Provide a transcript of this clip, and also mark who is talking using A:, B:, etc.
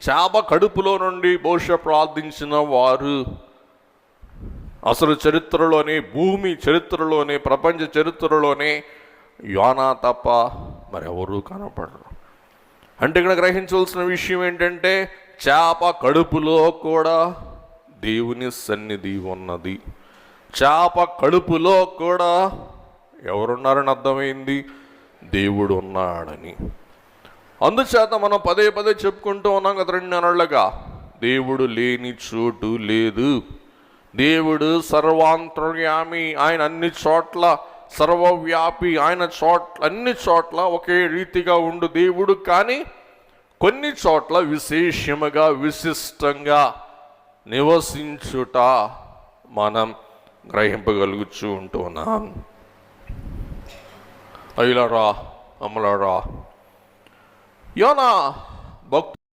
A: చేప కడుపులో నుండి బహుశా ప్రార్థించిన వారు అసలు చరిత్రలోనే, భూమి చరిత్రలోనే, ప్రపంచ చరిత్రలోనే యోనా తప్ప మరెవరూ కనపడరు. అంటే ఇక్కడ గ్రహించవలసిన విషయం ఏంటంటే, చేప కడుపులో కూడా దేవుని సన్నిధి ఉన్నది. చేప కడుపులో కూడా ఎవరున్నారని అర్థమైంది, దేవుడు ఉన్నాడని. అందుచేత మనం పదే పదే చెప్పుకుంటూ ఉన్నాం కదా 2 నెలలుగా, దేవుడు లేని చోటు లేదు. దేవుడు సర్వాంతర్యామి, ఆయన అన్ని చోట్ల సర్వవ్యాపి, ఆయన అన్ని చోట్ల ఒకే రీతిగా ఉండు దేవుడు. కానీ కొన్ని చోట్ల విశేషముగా, విశిష్టంగా నివసించుట మనం గ్రహింపగలుగుతూ ఉంటున్నాం. అయ్యలారా, అమ్మలారా, యోనా భక్తు